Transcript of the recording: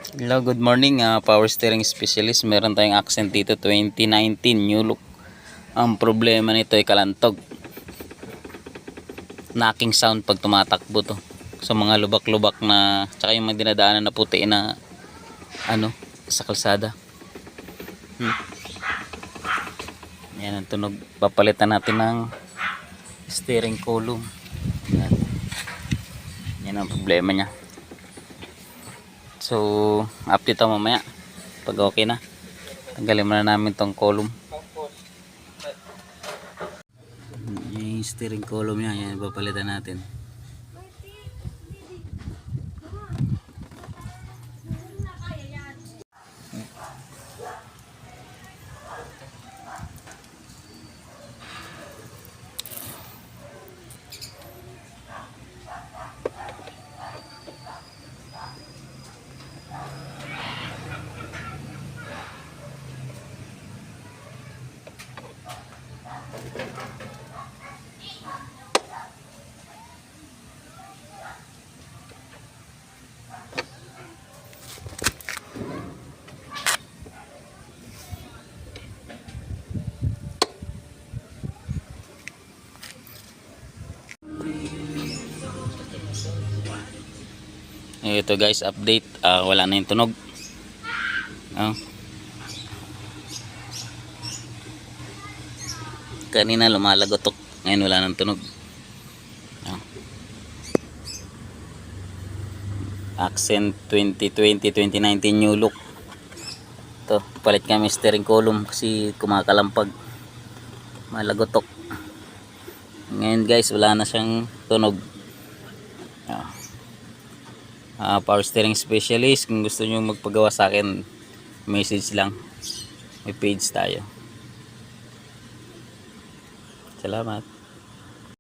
Hello, good morning, power steering specialist. Meron tayong accent dito 2019 new look. Ang problema nito ay kalantog, knocking sound pag tumatakbo to sa mga lubak-lubak na, tsaka yung mga dinadaanan na puti na sa kalsada. Yan ang tunog. Papalitan natin ng steering column. Yan ang problema nya. So update tayo mamaya pag okay na. Tanggalin muna namin tong column. Yung steering column nya, yan papalitan natin. Ito guys, update. Wala na yung tunog. Kanina lumalagotok, ngayon wala nang tunog. Accent 2020-2019 new look. Ito, palit kami steering column kasi kumakalampag, malagotok. Ngayon guys, wala na siyang tunog. Power steering specialist, kung gusto nyo magpagawa sa akin, message lang, may page tayo. Salamat.